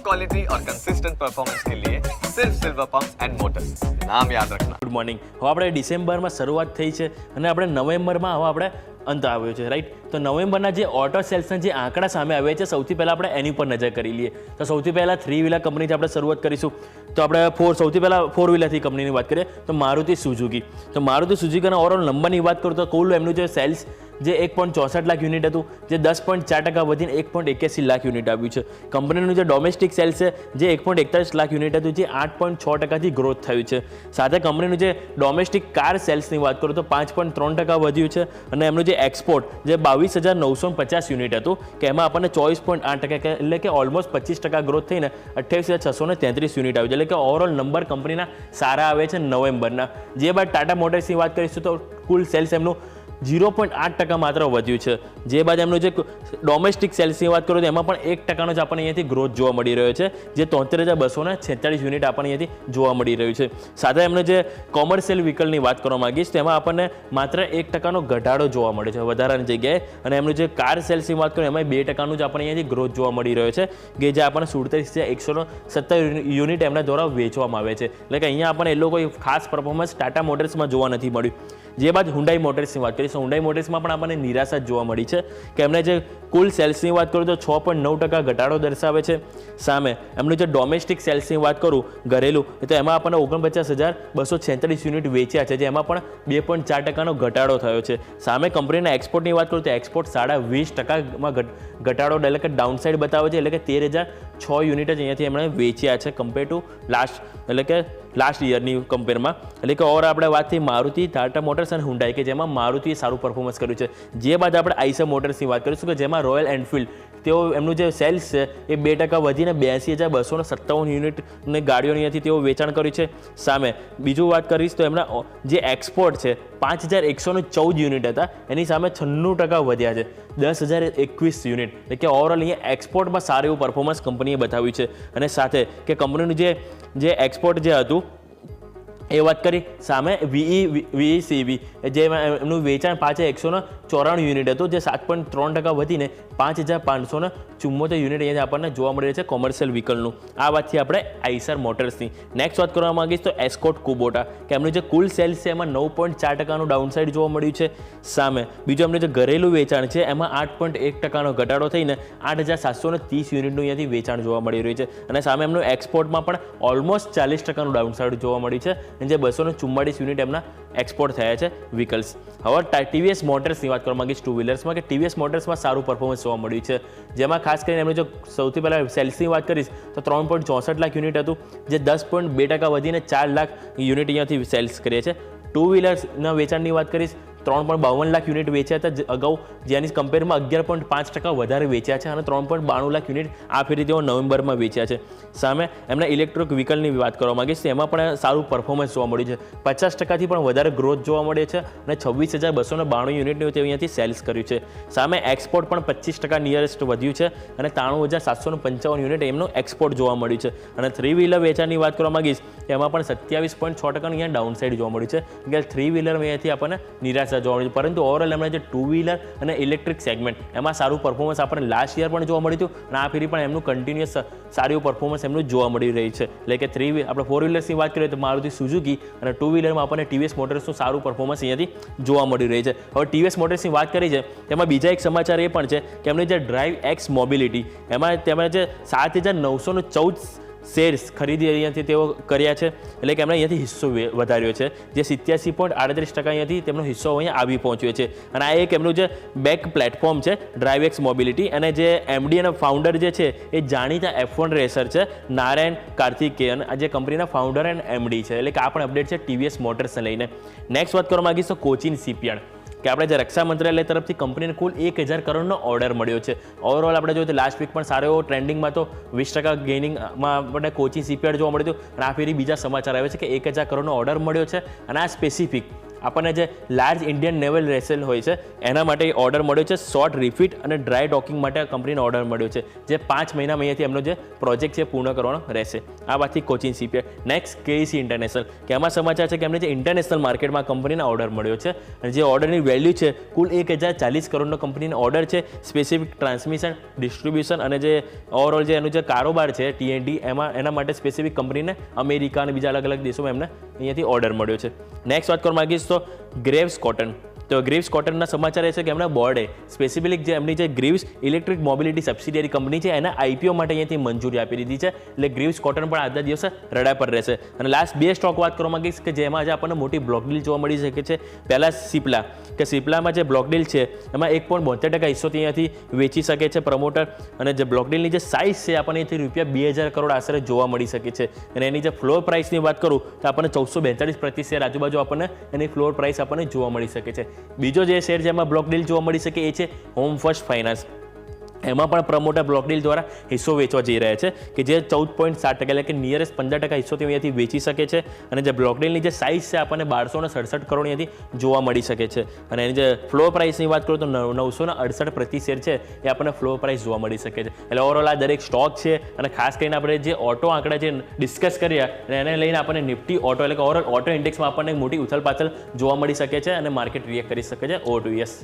Quality और consistent performance के लिए सिर्फ सिल्वर पंप्स एंड मोटर्स, नाम याद रखना। Good morning. હવે આપણે ડિસેમ્બરમાં શરૂઆત થઈ છે અને આપણે નવેમ્બરમાં હવે આપણે અંત આવ્યો છે, રાઈટ? તો નવેમ્બરના જે ઓટો સેલ્સના જે આંકડા સામે આવ્યા છે, સૌથી પહેલાં આપણે એની ઉપર નજર કરી લઈએ. તો સૌથી પહેલાં 3 વ્હીલર કંપનીથી આપણે શરૂઆત કરીશું. તો આપણે સૌથી પહેલાં 4 વ્હીલરથી કંપનીની વાત કરીએ તો મારુતિ સુઝુકી. તો મારુતિ સુઝુકીના ઓવરઓલ નંબરની વાત કરું તો કુલ એમનું જે સેલ્સ જે 1.64 લાખ યુનિટ હતું, જે 10.4% વધીને 1.81 લાખ યુનિટ આવ્યું છે. કંપનીનું જે ડોમેસ્ટિક સેલ્સ છે જે 1.41 લાખ યુનિટ હતું, જે 8.6%થી ગ્રોથ થયું છે. સાથે કંપનીનું જે ડોમેસ્ટિક કાર સેલ્સની વાત કરું તો 5.3% વધ્યું છે અને એમનું જે એક્સપોર્ટ જે 22,950 યુનિટ હતું કે એમાં આપણને 24.8%, એટલે કે ઓલમોસ્ટ 25% ગ્રોથ થઈને 28,633 યુનિટ આવ્યું છે. એટલે કે ઓવરઓલ નંબર કંપનીના સારા આવે છે નવેમ્બરના. જે બાદ ટાટા મોટર્સની વાત કરીશું તો કુલ સેલ્સ એમનું 0.8% માત્ર વધ્યું છે. જે બાદ એમનું જે ડોમેસ્ટિક સેલ્સની વાત કરું તો એમાં પણ 1%નો જ આપણને અહીંયાથી ગ્રોથ જોવા મળી રહ્યો છે, જે 73,246 યુનિટ આપણને અહીંયાથી જોવા મળી રહ્યું છે. સાથે એમને જે કોમર્શિયલ વ્હીકલની વાત કરવા માંગીશ તો એમાં આપણને માત્ર 1%નો ઘટાડો જોવા મળે છે વધારાની જગ્યાએ. અને એમનું જે કાર સેલ્સની વાત કરું એમાં 2%નું જ આપણને અહીંયાથી ગ્રોથ જોવા મળી રહ્યો છે, કે જે આપણને 47,170 યુનિટ એમના દ્વારા વેચવામાં આવે છે. એટલે કે અહીંયા આપણને એ લોકો ખાસ પરફોર્મન્સ ટાટા મોટર્સમાં જોવા નથી મળ્યું. જે બાદ હુન્ડાઈ મોટર્સની વાત કરીશું, હુન્ડાઈ મોટર્સમાં પણ આપણને નિરાશા જોવા મળી છે કે એમને જે કુલ સેલ્સની વાત કરું તો 6.9% ઘટાડો દર્શાવે છે. સામે એમનું જે ડોમેસ્ટિક સેલ્સની વાત કરું ઘરેલું તો એમાં આપણને 49,246 યુનિટ વેચ્યા છે, જેમાં પણ 2.4%નો ઘટાડો થયો છે. સામે કંપનીના એક્સપોર્ટની વાત કરું તો એક્સપોર્ટ 20.5%માં ઘટાડો એટલે કે ડાઉનસાઇડ બતાવે છે, એટલે કે 13,006 યુનિટ જ અહીંયાથી એમણે વેચ્યા છે કમ્પેર ટુ લાસ્ટ યરની કમ્પેરમાં. એટલે કે ઓવર આપણે વાત થઈ મારુતિ, ટાટા મોટર્સ અને હુન્ડાઈ, કે જેમાં મારુતિએ સારું પરફોર્મન્સ કર્યું છે. જે બાદ આપણે આઈસર મોટર્સની વાત કરીશું કે જેમાં રોયલ એનફિલ્ડ તેઓ એમનું જે સેલ્સ છે એ 2% વધીને 82,257 યુનિટની ગાડીઓની અહીંયાથી તેઓ વેચાણ કર્યું છે. સામે બીજું વાત કરીશ તો એમના જે એક્સપોર્ટ છે 5,114 યુનિટ હતા, એની સામે 96% વધ્યા છે, 10,021 યુનિટ. એટલે કે ઓવરઓલ અહીંયા એક્સપોર્ટમાં સારું એવું પરફોર્મન્સ કંપનીએ બતાવ્યું છે. અને સાથે કે કંપનીનું જે એક્સપોર્ટ જે હતું એ વાત કરી. સામે VECV જે એમનું વેચાણ 5,194 યુનિટ હતું, જે 7.3% વધીને 5,574 યુનિટ અહીંયા આપણને જોવા મળી છે કોમર્શિયલ વ્હીકલનું. આ વાતથી આપણે આઈસર મોટર્સની નેક્સ્ટ વાત કરવા માંગીશ તો એસ્કોટ કુબોટા, કે એમનું જે કુલ સેલ્સ છે એમાં 9.4%નું ડાઉનસાઇડ જોવા મળ્યું છે. સામે બીજું એમનું જે ઘરેલું વેચાણ છે એમાં 8.1%નો ઘટાડો થઈને 8,730 યુનિટનું અહીંયાથી વેચાણ જોવા મળી રહ્યું છે. અને સામે એમનું એક્સપોર્ટમાં પણ ઓલમોસ્ટ 40%નું ડાઉનસાઇડ જોવા મળ્યું છે, જે 244 યુનિટ એમના એક્સપોર્ટ થયા છે વ્હીકલ્સ. હવે TVS મોટર્સની વાત કરવા માંગીશ ટુ વ્હીલર્સમાં, કે TVS મોટર્સમાં સારું પરફોર્મન્સ જોવા મળ્યું છે. જેમાં ખાસ કરીને એમનું જો સૌથી પહેલાં સેલ્સની વાત કરીશ તો 3.64 લાખ યુનિટ હતું, જે 10.2% વધીને 4 લાખ યુનિટ અહીંયાથી સેલ્સ કરીએ છે. ટુ વ્હીલર્સના વેચાણની વાત કરીશ 3.52 લાખ યુનિટ વેચ્યા હતા અગાઉ, જેની કમ્પેરમાં 11.5% વધારે વેચ્યા છે અને 3.92 લાખ યુનિટ આ ફેરી તેઓ નવેમ્બરમાં વેચ્યા છે. સામે એમના ઇલેક્ટ્રિક વ્હીકલની વાત કરવા માંગીશ તો એમાં પણ સારું પરફોર્મન્સ જોવા મળ્યું છે, 50%થી પણ વધારે ગ્રોથ જોવા મળે છે અને 26,292 યુનિટનું તે અહીંયાથી સેલ્સ કર્યું છે. સામે એક્સપોર્ટ પણ 25% નિયરેસ્ટ વધ્યું છે અને 93,755 યુનિટ એમનું એક્સપોર્ટ જોવા મળ્યું છે. અને 3 વ્હીલર વેચાણની વાત કરવા માંગીશ એમાં પણ 27.6% અહીંયા ડાઉનસાઇડ જોવા મળ્યું છે, કે 3 વ્હીલર અહીંયાથી આપણને નિરાશા જોવા મળ્યું. પરંતુ ઓવરઓલ એમણે જે ટુ વ્હીલર અને ઇલેક્ટ્રિક સેગમેન્ટ એમાં સારું પરફોર્મન્સ આપણને લાસ્ટ યર પણ જોવા મળ્યું હતું અને આ ફેરી પણ એમનું કન્ટિન્યુઅસ સારું પરફોર્મન્સ એમનું જોવા મળી રહ્યું છે. એટલે કે આપણે 4 વ્હીલર્સની વાત કરીએ તો મારુતિ સુઝુકી અને ટુ વ્હીલરમાં આપણને TVS મોટર્સનું સારું પરફોર્મન્સ અહીંયાથી જોવા મળી રહ્યું છે. હવે TVS મોટર્સની વાત કરી છે તેમાં બીજા એક સમાચાર એ પણ છે કે એમની જે ડ્રાઈવ એક્સ મોબિલિટી એમાં તેમણે જે 7,914 શેર્સ ખરીદી અહીંયાથી તેઓ કર્યા છે, એટલે કે એમણે અહીંયાથી હિસ્સો વધાર્યો છે, જે 87.38% અહીંયાથી તેમનો હિસ્સો અહીંયા આવી પહોંચ્યો છે. અને આ એક એમનું જે બેક પ્લેટફોર્મ છે ડ્રાઇવેક્સ મોબિલિટી, અને જે MD અને ફાઉન્ડર જે છે એ જાણીતા F1 રેસર છે નારાયણ કાર્તિકેયન, આ જે કંપનીના ફાઉન્ડર એન્ડ MD છે. એટલે કે આ પણ અપડેટ છે TVS મોટર્સને લઈને. નેક્સ્ટ વાત કરવા માંગીશ તો કોચિન શિપયાર્ડ, કે આપણે જે રક્ષા મંત્રાલય તરફથી કંપનીને કુલ 1,000 કરોડનો ઓર્ડર મળ્યો છે. ઓવરઓલ આપણે જોઈએ તો લાસ્ટ વીક પણ સારો એવો ટ્રેન્ડિંગમાં તો 20% ગેઇનિંગમાં આપણને કોચિન શિપયાર્ડ જોવા મળ્યું હતું. અને આ ફેરી બીજા સમાચાર આવે છે કે 1,000 કરોડનો ઓર્ડર મળ્યો છે અને આ સ્પેસિફિક આપણને જે લાર્જ ઇન્ડિયન નેવલ વેસલ હોય છે એના માટે ઓર્ડર મળ્યો છે. શોર્ટ રિફિટ અને ડ્રાય ડોકિંગ માટે કંપનીને ઓર્ડર મળ્યો છે, જે 5 મહિનામાં અહીંયાથી એમનો જે પ્રોજેક્ટ છે પૂર્ણ કરવાનો રહેશે. આ વાતથી કોચિન શિપયાર્ડ. નેક્સ્ટ કેઈસી ઇન્ટરનેશનલ, કે એમાં સમાચાર છે કે એમને જે ઇન્ટરનેશનલ માર્કેટમાં કંપનીને ઓર્ડર મળ્યો છે અને જે ઓર્ડરની વેલ્યુ છે કુલ 1040 કરોડનો કંપનીનો ઓર્ડર છે. સ્પેસિફિક ટ્રાન્સમિશન, ડિસ્ટ્રીબ્યુશન અને જે ઓવરઓલ જે એનું જે કારોબાર છે T&D એના માટે સ્પેસિફિક કંપનીને અમેરિકા અને બીજા અલગ અલગ દેશોમાં એમને અહીંયાથી ઓર્ડર મળ્યો છે. નેક્સ્ટ વાત કરવા માંગીશ તો ગ્રેવ્સ કોટન. તો ગ્રીવ્સ કોટનના સમાચાર એ છે કે એમના બોર્ડે સ્પેસિફિક જે એમની જે ગ્રીવ્સ ઇલેક્ટ્રિક મોબિલિટી સબસિડિયરી કંપની છે એના IPO માટે અહીંયાથી મંજૂરી આપી દીધી છે. એટલે ગ્રીવ્સ કોટન પણ આજના દિવસે રડા પર રહેશે. અને લાસ્ટ 2 સ્ટોક વાત કરવા માંગીશ કે જેમાં આજે આપણને મોટી બ્લોક ડીલ જોવા મળી શકે છે. પહેલાં સિપ્લા, કે સિપ્લામાં જે બ્લોક ડીલ છે એમાં 1.72% હિસ્સો અહીંયાથી વેચી શકે છે પ્રમોટર. અને જે બ્લોક ડીલની જે સાઇઝ છે આપણને અહીંથી ₹2,000 કરોડ આશરે જોવા મળી શકે છે. અને એની જે ફ્લોર પ્રાઇસની વાત કરું તો આપણને 1442 પ્રતિ શેર આજુબાજુ આપણને એની ફ્લોર પ્રાઇસ આપણને જોવા મળી શકે છે. બીજો જે શેર જેમાં બ્લોક ડીલ જોવા મળી શકે એ છે હોમ ફર્સ્ટ ફાઇનાન્સ. એમાં પણ પ્રમોટર બ્લોક ડીલ દ્વારા હિસ્સો વેચવા જઈ રહ્યા છે કે જે 14.7%, એટલે કે નિયરેસ્ટ 15% હિસ્સો તેઓ અહીંયાથી વેચી શકે છે. અને જે બ્લોક ડીલની જે સાઇઝ છે આપણને 1267 કરોડ અહીંયાથી જોવા મળી શકે છે. અને એની જે ફ્લોર પ્રાઇસની વાત કરું તો 968 પ્રતિ શેર છે એ આપણને ફ્લોર પ્રાઇસ જોવા મળી શકે છે. એટલે ઓવરઓલ આ દરેક સ્ટોક છે અને ખાસ કરીને આપણે જે ઓટો આંકડા જે ડિસ્કસ કર્યા અને એને લઈને આપણને નિફ્ટી ઓટો એટલે કે ઓવરઓલ ઓટો ઇન્ડેક્સમાં આપણને મોટી ઉથલપાથલ જોવા મળી શકે છે અને માર્કેટ રિએક્ટ કરી શકે છે. Over to yes.